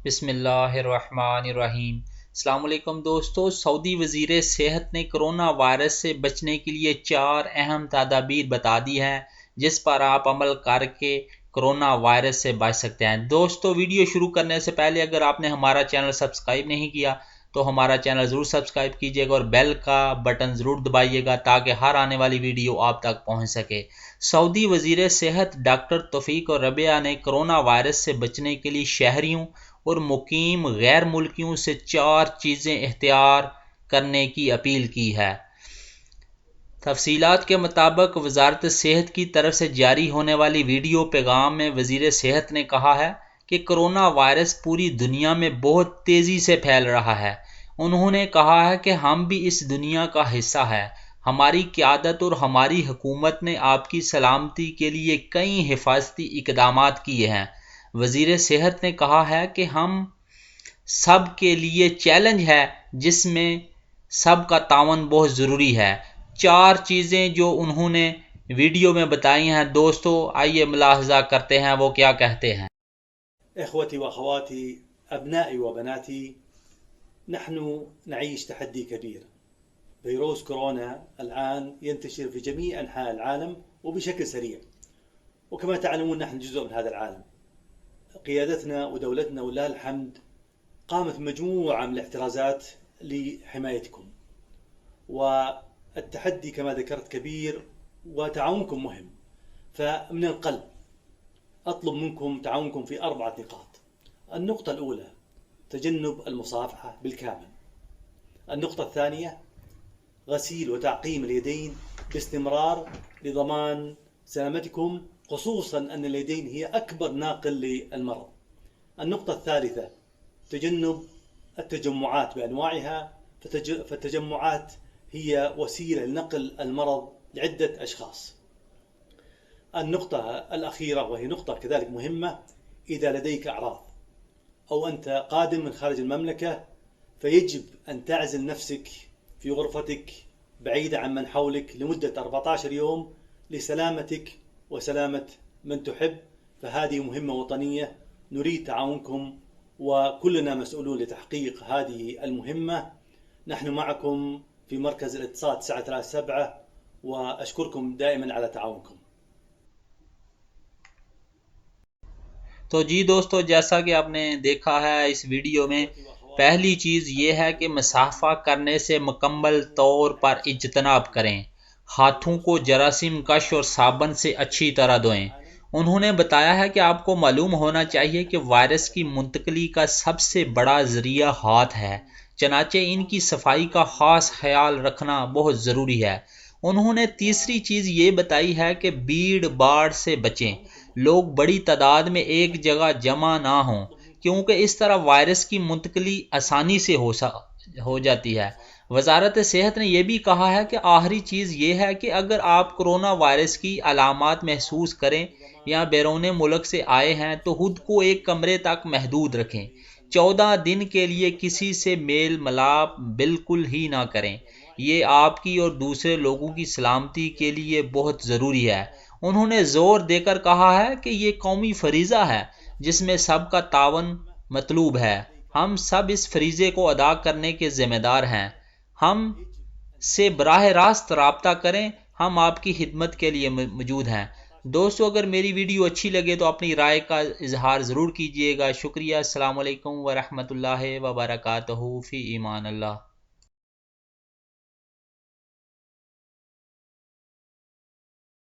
بسم اللہ الرحمن الرحیم۔ السلام علیکم دوستو، سعودی وزیر صحت نے کرونا وائرس سے بچنے کے لیے 4 اہم تدابیر بتا دی ہیں جس پر آپ عمل کر کے کرونا وائرس سے بچ سکتے ہیں۔ دوستو، ویڈیو شروع کرنے سے پہلے اگر آپ نے ہمارا چینل سبسکرائب نہیں کیا تو ہمارا چینل ضرور سبسکرائب کیجیے گا اور بیل کا بٹن ضرور دبائیے گا تاکہ ہر آنے والی ویڈیو آپ تک پہنچ سکے۔ سعودی وزیر صحت ڈاکٹر توفیق الربیع نے کرونا وائرس سے بچنے کے لیے شہریوں اور مقیم غیر ملکیوں سے 4 چیزیں اختیار کرنے کی اپیل کی ہے۔ تفصیلات کے مطابق وزارت صحت کی طرف سے جاری ہونے والی ویڈیو پیغام میں وزیر صحت نے کہا ہے کہ کرونا وائرس پوری دنیا میں بہت تیزی سے پھیل رہا ہے۔ انہوں نے کہا ہے کہ ہم بھی اس دنیا کا حصہ ہیں۔ ہماری قیادت اور ہماری حکومت نے آپ کی سلامتی کے لیے کئی حفاظتی اقدامات کیے ہیں۔ وزیر صحت نے کہا ہے کہ ہم سب کے لیے چیلنج ہے جس میں سب کا تعاون بہت ضروری ہے۔ 4 چیزیں جو انہوں نے ویڈیو میں بتائی ہیں، دوستو آئیے ملاحظہ کرتے ہیں وہ کیا کہتے ہیں۔ إخوتي وأخواتي أبنائي وبناتي، نحن نعيش تحدي كبير. فيروس كورونا الآن ينتشر في جميع أنحاء العالم وبشكل سريع، وكما تعلمون نحن جزء من هذا العالم. قيادتنا ودولتنا ولله الحمد قامت مجموعة من الاحترازات لحمايتكم، والتحدي كما ذكرت كبير وتعاونكم مهم. فمن القلب أطلب منكم تعاونكم في 4 نقاط. النقطة الأولى تجنب المصافحة بالكامل. النقطة الثانية غسيل وتعقيم اليدين باستمرار لضمان سلامتكم، خصوصا أن اليدين هي أكبر ناقل للمرض. النقطة الثالثة تجنب التجمعات بأنواعها، فالتجمعات هي وسيلة لنقل المرض لعدة أشخاص. النقطة الأخيرة وهي نقطة كذلك مهمة، إذا لديك أعراض أو أنت قادم من خارج المملكة فيجب أن تعزل نفسك في غرفتك بعيدة عن من حولك لمدة 14 يوم لسلامتك وسلامة من تحب. فهذه مهمة وطنية نريد تعاونكم وكلنا مسؤولون لتحقيق هذه المهمة. نحن معكم في مركز الاتصال 937 وأشكركم دائما على تعاونكم. تو جی دوستو، جیسا کہ آپ نے دیکھا ہے اس ویڈیو میں، پہلی چیز یہ ہے کہ مصافحہ کرنے سے مکمل طور پر اجتناب کریں۔ ہاتھوں کو جراثیم کش اور صابن سے اچھی طرح دھوئیں۔ انہوں نے بتایا ہے کہ آپ کو معلوم ہونا چاہیے کہ وائرس کی منتقلی کا سب سے بڑا ذریعہ ہاتھ ہے، چنانچہ ان کی صفائی کا خاص خیال رکھنا بہت ضروری ہے۔ انہوں نے تیسری چیز یہ بتائی ہے کہ بھیڑ بھاڑ سے بچیں، لوگ بڑی تعداد میں ایک جگہ جمع نہ ہوں کیونکہ اس طرح وائرس کی منتقلی آسانی سے ہو جاتی ہے۔ وزارت صحت نے یہ بھی کہا ہے کہ آخری چیز یہ ہے کہ اگر آپ کرونا وائرس کی علامات محسوس کریں یا بیرون ملک سے آئے ہیں تو خود کو ایک کمرے تک محدود رکھیں۔ 14 دن کے لیے کسی سے میل ملاپ بالکل ہی نہ کریں۔ یہ آپ کی اور دوسرے لوگوں کی سلامتی کے لیے بہت ضروری ہے۔ انہوں نے زور دے کر کہا ہے کہ یہ قومی فریضہ ہے جس میں سب کا تعاون مطلوب ہے۔ ہم سب اس فریضے کو ادا کرنے کے ذمہ دار ہیں۔ ہم سے براہ راست رابطہ کریں، ہم آپ کی خدمت کے لیے موجود ہیں۔ دوستو، اگر میری ویڈیو اچھی لگے تو اپنی رائے کا اظہار ضرور کیجیے گا۔ شکریہ۔ السلام علیکم ورحمۃ اللہ وبرکاتہ۔ فی امان اللہ۔